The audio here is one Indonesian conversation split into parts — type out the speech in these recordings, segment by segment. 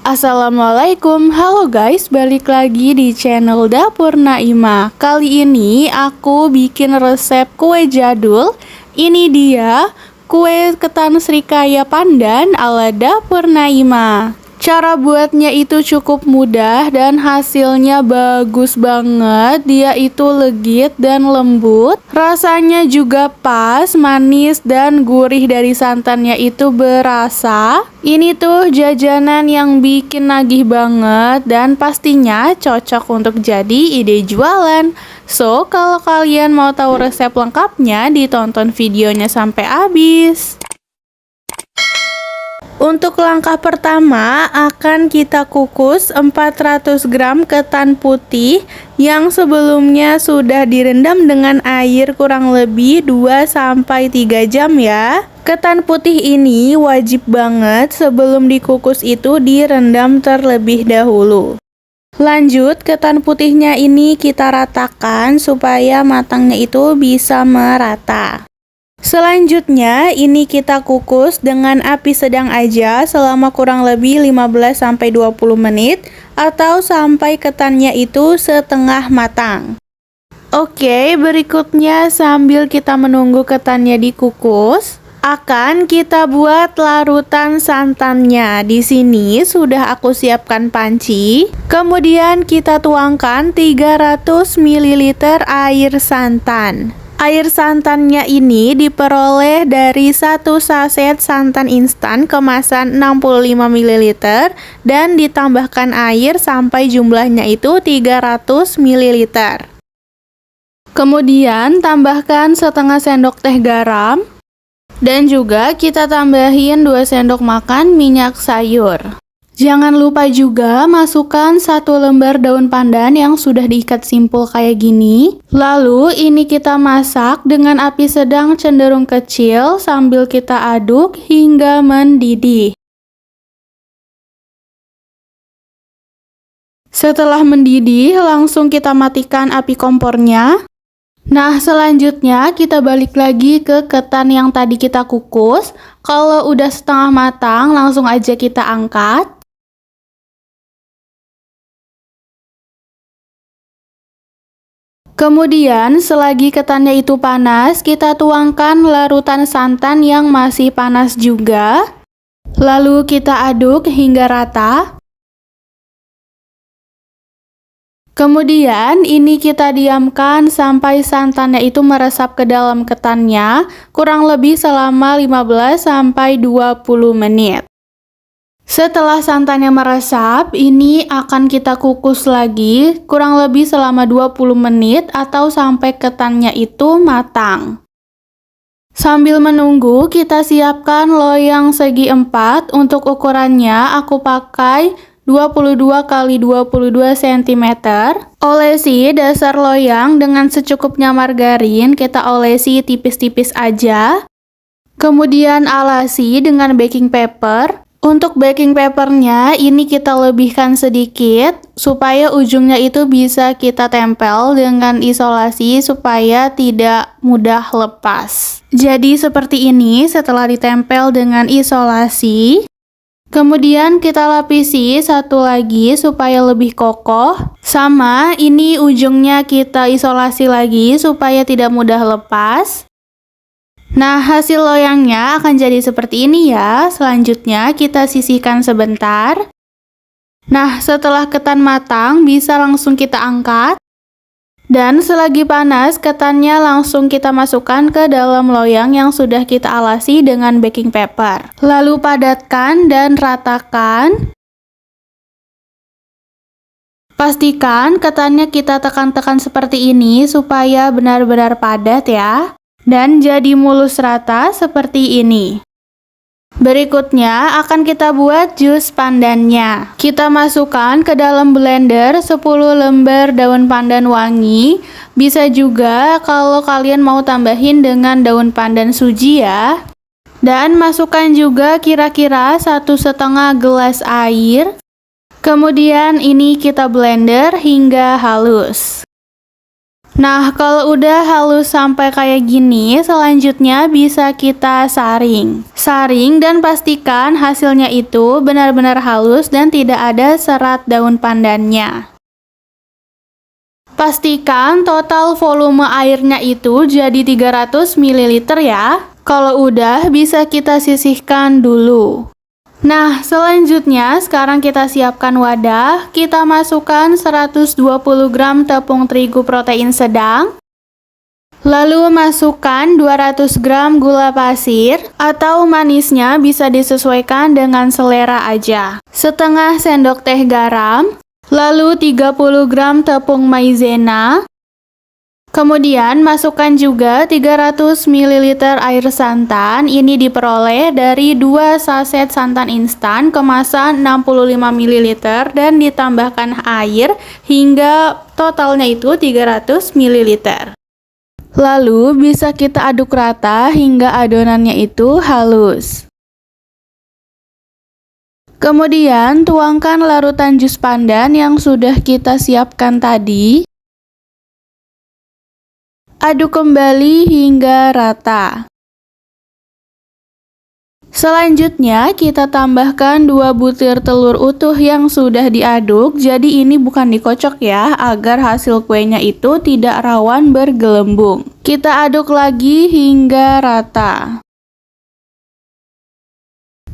Assalamualaikum, halo guys, balik lagi di channel Dapur Naima. Kali ini aku bikin resep kue jadul. Ini dia kue ketan Srikaya Pandan ala Dapur Naima. Cara buatnya itu cukup mudah dan hasilnya bagus banget. Dia itu legit dan lembut. Rasanya juga pas, manis dan gurih dari santannya itu berasa. Ini tuh jajanan yang bikin nagih banget dan pastinya cocok untuk jadi ide jualan. So, kalau kalian mau tahu resep lengkapnya, ditonton videonya sampai habis. Untuk langkah pertama akan kita kukus 400 gram ketan putih yang sebelumnya sudah direndam dengan air kurang lebih 2-3 jam ya. Ketan putih ini wajib banget sebelum dikukus itu direndam terlebih dahulu. Lanjut, ketan putihnya ini kita ratakan supaya matangnya itu bisa merata. Selanjutnya, ini kita kukus dengan api sedang aja selama kurang lebih 15-20 menit atau sampai ketannya itu setengah matang. Oke, berikutnya sambil kita menunggu ketannya dikukus, akan kita buat larutan santannya. Di sini sudah aku siapkan panci. Kemudian kita tuangkan 300 ml air santan. Air santannya ini diperoleh dari 1 saset santan instan kemasan 65 ml dan ditambahkan air sampai jumlahnya itu 300 ml. Kemudian tambahkan setengah sendok teh garam dan juga kita tambahin 2 sendok makan minyak sayur. Jangan lupa juga masukkan 1 lembar daun pandan yang sudah diikat simpul kayak gini. Lalu ini kita masak dengan api sedang cenderung kecil sambil kita aduk hingga mendidih. Setelah mendidih, langsung kita matikan api kompornya. Nah, selanjutnya kita balik lagi ke ketan yang tadi kita kukus. Kalau udah setengah matang, langsung aja kita angkat. Kemudian, selagi ketannya itu panas, kita tuangkan larutan santan yang masih panas juga. Lalu kita aduk hingga rata. Kemudian, ini kita diamkan sampai santannya itu meresap ke dalam ketannya, kurang lebih selama 15-20 menit. Setelah santannya meresap, ini akan kita kukus lagi kurang lebih selama 20 menit atau sampai ketannya itu matang. Sambil menunggu, kita siapkan loyang segi 4. Untuk ukurannya aku pakai 22 x 22 cm. Olesi dasar loyang dengan secukupnya margarin, kita olesi tipis-tipis aja. Kemudian alasi dengan baking paper. Untuk baking papernya ini kita lebihkan sedikit supaya ujungnya itu bisa kita tempel dengan isolasi supaya tidak mudah lepas. Jadi seperti ini setelah ditempel dengan isolasi. Kemudian kita lapisi satu lagi supaya lebih kokoh. Sama, ini ujungnya kita isolasi lagi supaya tidak mudah lepas. Nah, hasil loyangnya akan jadi seperti ini ya. Selanjutnya kita sisihkan sebentar. Nah, setelah ketan matang bisa langsung kita angkat. Dan selagi panas, ketannya langsung kita masukkan ke dalam loyang yang sudah kita alasi dengan baking paper. Lalu padatkan dan ratakan. Pastikan ketannya kita tekan-tekan seperti ini supaya benar-benar padat ya. Dan jadi mulus rata seperti ini. Berikutnya akan kita buat jus pandannya. Kita masukkan ke dalam blender 10 lembar daun pandan wangi. Bisa juga kalau kalian mau tambahin dengan daun pandan suji ya. Dan masukkan juga kira-kira 1,5 gelas air. Kemudian ini kita blender hingga halus. Nah, kalau udah halus sampai kayak gini, selanjutnya bisa kita saring. Saring dan pastikan hasilnya itu benar-benar halus dan tidak ada serat daun pandannya. Pastikan total volume airnya itu jadi 300 ml ya. Kalau udah, bisa kita sisihkan dulu. Nah, selanjutnya sekarang kita siapkan wadah. Kita masukkan 120 gram tepung terigu protein sedang. Lalu masukkan 200 gram gula pasir, atau manisnya bisa disesuaikan dengan selera aja. Setengah sendok teh garam. Lalu 30 gram tepung maizena. Kemudian masukkan juga 300 ml air santan. Ini diperoleh dari 2 saset santan instan kemasan 65 ml dan ditambahkan air hingga totalnya itu 300 ml. Lalu bisa kita aduk rata hingga adonannya itu halus. Kemudian tuangkan larutan jus pandan yang sudah kita siapkan tadi. Aduk kembali hingga rata. Selanjutnya kita tambahkan 2 butir telur utuh yang sudah diaduk. Jadi ini bukan dikocok ya, agar hasil kuenya itu tidak rawan bergelembung. Kita aduk lagi hingga rata.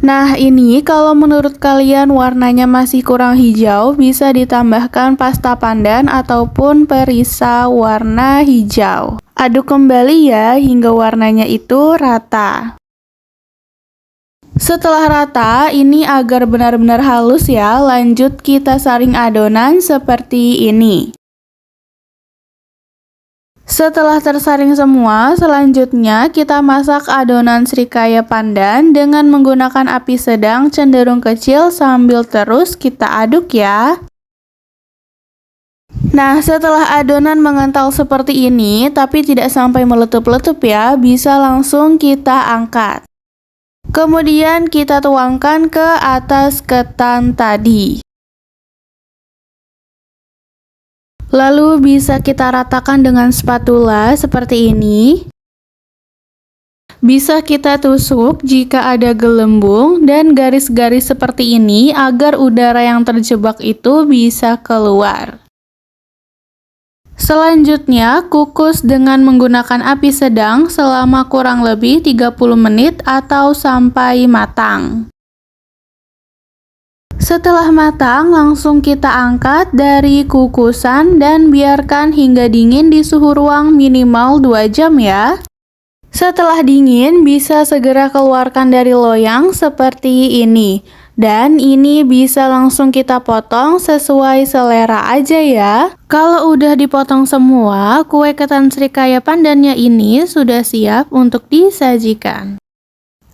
Nah, ini kalau menurut kalian warnanya masih kurang hijau, bisa ditambahkan pasta pandan ataupun perisa warna hijau. Aduk kembali ya hingga warnanya itu rata. Setelah rata, ini agar benar-benar halus ya, lanjut kita saring adonan seperti ini. Setelah tersaring semua, selanjutnya kita masak adonan srikaya pandan dengan menggunakan api sedang cenderung kecil sambil terus kita aduk ya. Nah, setelah adonan mengental seperti ini, tapi tidak sampai meletup-letup ya, bisa langsung kita angkat. Kemudian kita tuangkan ke atas ketan tadi. Lalu bisa kita ratakan dengan spatula seperti ini. Bisa kita tusuk jika ada gelembung dan garis-garis seperti ini agar udara yang terjebak itu bisa keluar. Selanjutnya, kukus dengan menggunakan api sedang selama kurang lebih 30 menit atau sampai matang. Setelah matang, langsung kita angkat dari kukusan dan biarkan hingga dingin di suhu ruang minimal 2 jam ya. Setelah dingin, bisa segera keluarkan dari loyang seperti ini. Dan ini bisa langsung kita potong sesuai selera aja ya. Kalau udah dipotong semua, kue ketan srikaya pandannya ini sudah siap untuk disajikan.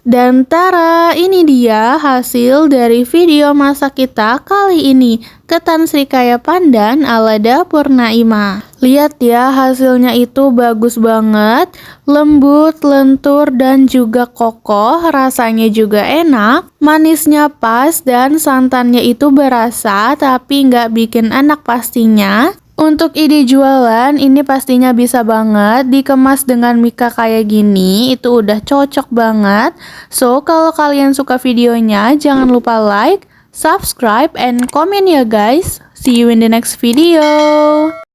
Dan tara, ini dia hasil dari video masak kita kali ini, ketan srikaya pandan ala dapur Naimah. Lihat ya, hasilnya itu bagus banget, lembut, lentur, dan juga kokoh, rasanya juga enak, manisnya pas, dan santannya itu berasa, tapi nggak bikin enak pastinya. Untuk ide jualan, ini pastinya bisa banget dikemas dengan mika kayak gini, itu udah cocok banget. So, kalau kalian suka videonya, jangan lupa like, subscribe, and comment ya guys. See you in the next video.